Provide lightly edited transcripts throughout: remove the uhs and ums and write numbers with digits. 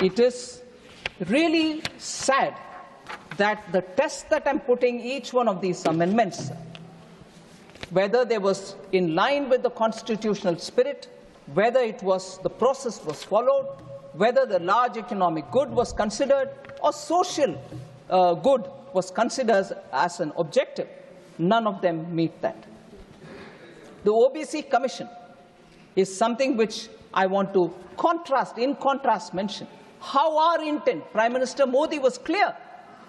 it is really sad that the test that I'm putting each one of these amendments, whether they was in line with the constitutional spirit, whether the process was followed, whether the large economic good was considered or social good was considered as an objective, none of them meet that. The OBC Commission is something which I want to in contrast mention. How our intent, Prime Minister Modi was clear.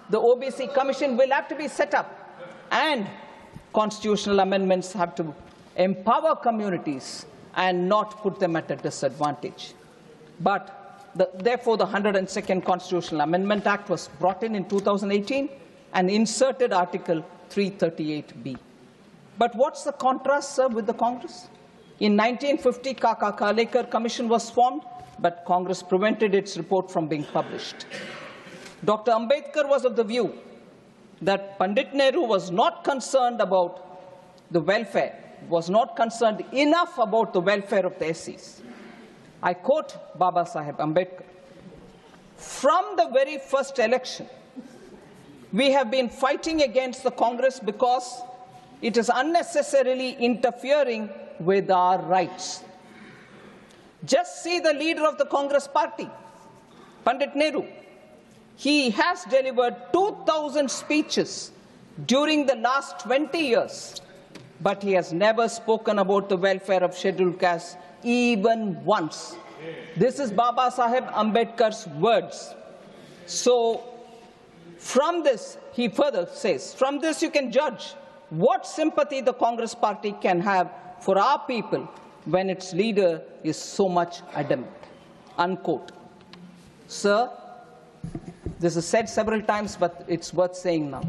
The OBC Commission will have to be set up, and constitutional amendments have to empower communities and not put them at a disadvantage. But therefore, the 102nd Constitutional Amendment Act was brought in 2018 and inserted Article 338B. But what's the contrast, sir, with the Congress? In 1950, Kaka Kalekar Commission was formed, but Congress prevented its report from being published. Dr. Ambedkar was of the view that Pandit Nehru was not concerned about the welfare, was not concerned enough about the welfare of the SCs. I quote Baba Saheb Ambedkar, "From the very first election, we have been fighting against the Congress because it is unnecessarily interfering with our rights. Just see the leader of the Congress party, Pandit Nehru. He has delivered 2,000 speeches during the last 20 years, but he has never spoken about the welfare of scheduled castes even once." This is Baba Saheb Ambedkar's words. So, from this, he further says, from this you can judge what sympathy the Congress party can have for our people when its leader is so much adamant. Unquote. Sir, this is said several times, but it's worth saying now.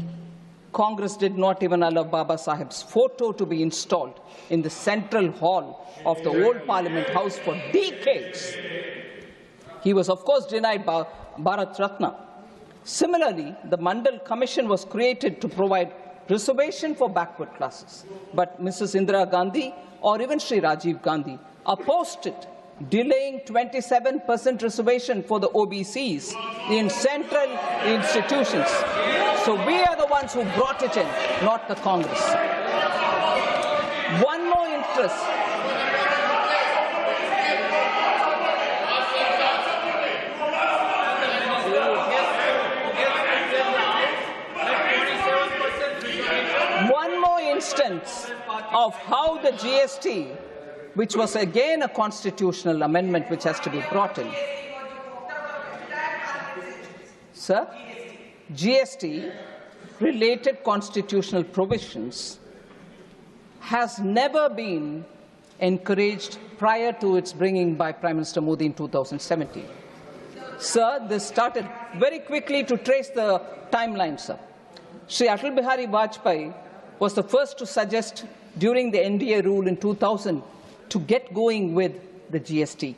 Congress did not even allow Baba Saheb's photo to be installed in the central hall of the old Parliament House for decades. He was, of course, denied Bharat Ratna. Similarly, the Mandal Commission was created to provide reservation for backward classes. But Mrs. Indira Gandhi or even Sri Rajiv Gandhi opposed it, delaying 27% reservation for the OBCs in central institutions. So we are the ones who brought it in, not the Congress. One more interest. One more instance of how the GST, which was again a constitutional amendment which has to be brought in. Sir, GST-related constitutional provisions has never been encouraged prior to its bringing by Prime Minister Modi in 2017. Sir, this started very quickly to trace the timeline, sir. Sri Atal Bihari Vajpayee was the first to suggest during the NDA rule in 2000 to get going with the GST.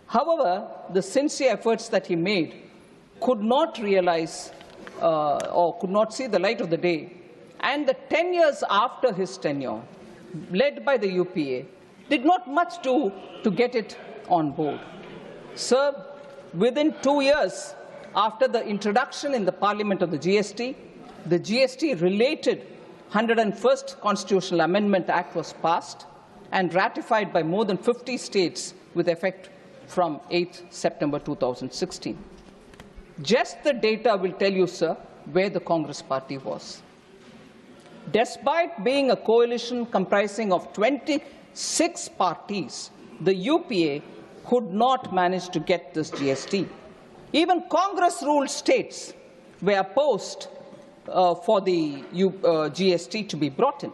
However, the sincere efforts that he made could not realize or could not see the light of the day. And the 10 years after his tenure, led by the UPA, did not much do to get it on board. Sir, within 2 years after the introduction in the Parliament of the GST-related 101st Constitutional Amendment Act was passed and ratified by more than 50 states with effect from 8 September 2016. Just the data will tell you, sir, where the Congress party was. Despite being a coalition comprising of 26 parties, the UPA could not manage to get this GST. Even Congress-ruled states were opposed for the GST to be brought in.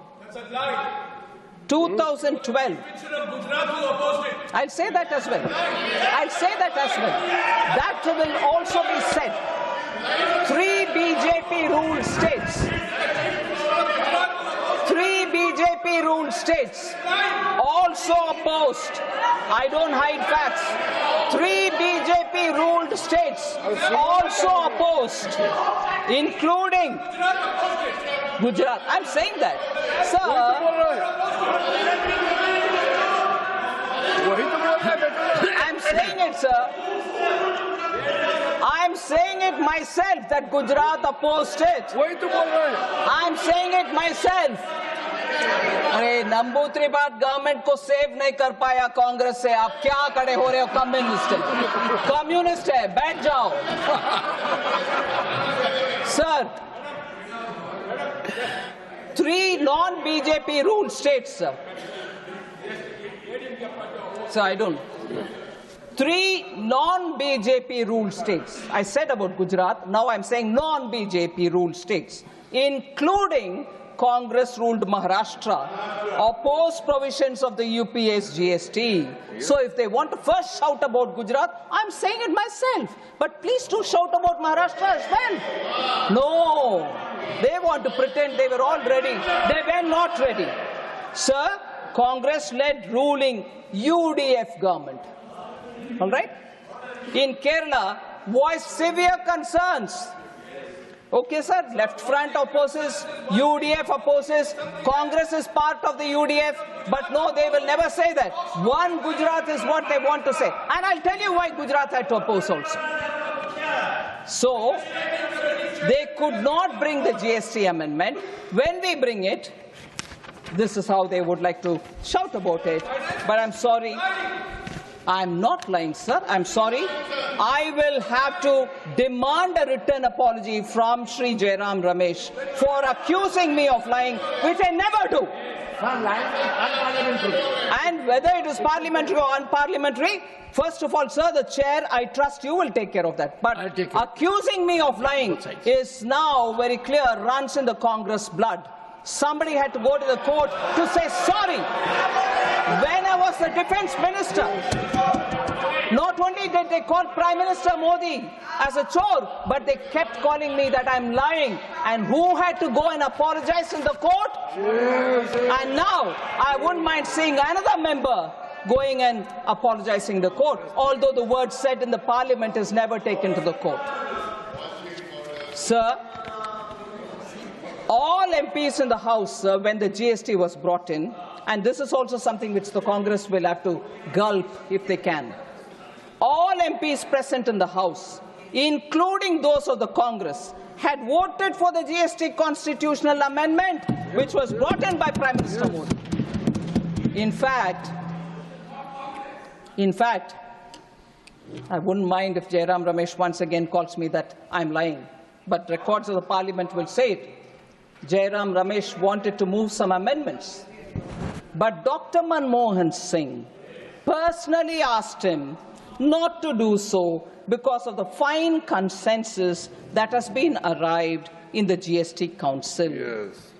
2012. I'll say that as well. I'll say that as well. That will also be said. 3 BJP-ruled states. 3 BJP-ruled states also opposed. I don't hide facts. 3 BJP-ruled states also opposed, including Gujarat. I'm saying that. Sir, I'm saying it, sir. saying it myself that Gujarat opposed it. I'm saying it myself. अरे नंबूत्री बात government को save नहीं कर पाया कांग्रेस से, आप क्या खड़े हो रहे हो? कम्युनिस्ट है, बैठ जाओ. Sir, 3 non-BJP ruled states, sir. So I don't. 3 non-BJP ruled states. I said about Gujarat, now I'm saying non-BJP ruled states, including Congress-ruled Maharashtra, oppose provisions of the UPA's GST. So if they want to first shout about Gujarat, I'm saying it myself. But please do shout about Maharashtra as well. No, they want to pretend they were all ready. They were not ready. Sir, Congress-led ruling UDF government, all right, in Kerala voiced severe concerns. Okay, sir, left front opposes, UDF opposes, Congress is part of the UDF, but no, they will never say that. One Gujarat is what they want to say. And I'll tell you why Gujarat had to oppose also. So, they could not bring the GST amendment. When we bring it, this is how they would like to shout about it. But I'm sorry. I'm not lying, sir. I'm sorry. I will have to demand a written apology from Shri Jairam Ramesh for accusing me of lying, which I never do. And whether it is parliamentary or unparliamentary, first of all, sir, the chair, I trust you will take care of that. But accusing me of lying is now very clear, runs in the Congress blood. Somebody had to go to the court to say sorry. When I was the defense minister, not only did they call Prime Minister Modi as a chore, but they kept calling me that I'm lying. And who had to go and apologize in the court? And now I wouldn't mind seeing another member going and apologizing in the court, although the word said in the parliament is never taken to the court. Sir, all MPs in the House, when the GST was brought in, and this is also something which the Congress will have to gulp if they can, all MPs present in the House, including those of the Congress, had voted for the GST Constitutional Amendment, which was brought in by Prime Minister Modi. In fact, I wouldn't mind if Jairam Ramesh once again calls me that I'm lying, but records of the Parliament will say it. Jairam Ramesh wanted to move some amendments, but Dr. Manmohan Singh personally asked him not to do so because of the fine consensus that has been arrived in the GST Council. Yes.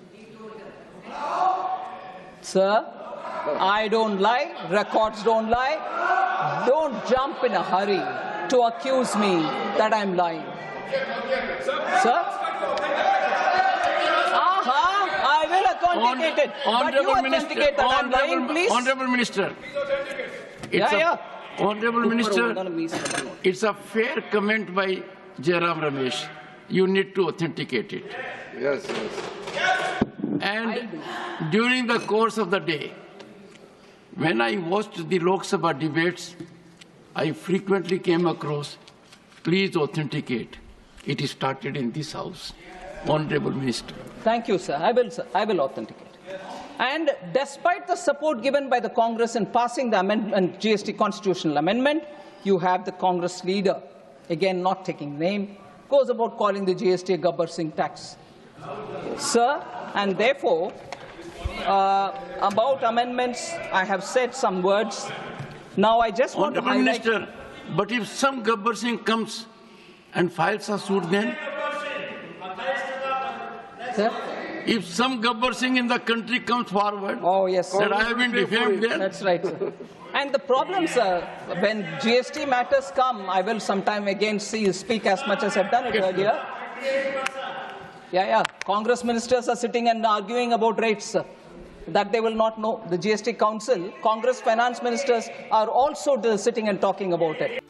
Sir, I don't lie, records don't lie. Don't jump in a hurry to accuse me that I'm lying. Sir? I will authenticate it. But you authenticate that I'm lying, please. Honorable Minister. Honorable Minister, it's a fair comment by Jairam Ramesh. You need to authenticate it. Yes. And during the course of the day, when I watched the Lok Sabha debates, I frequently came across, please authenticate. It is started in this House. Honorable Minister. Thank you, sir. I will authenticate. And despite the support given by the Congress in passing the amendment, GST Constitutional Amendment, you have the Congress leader, again not taking name, goes about calling the GST a Gabbar Singh Tax. Sir, and therefore, about amendments, I have said some words. Now I just want to highlight... Minister, but if some Gabbar Singh comes and files a suit then? Sir? If some Gabbar Singh in the country comes forward, oh, yes, that I have been defamed there. That's right, sir. And the problem, sir, when GST matters come, I will sometime again speak as much as I've done it earlier. Congress ministers are sitting and arguing about rates, sir, that they will not know. The GST Council, Congress finance ministers are also sitting and talking about it.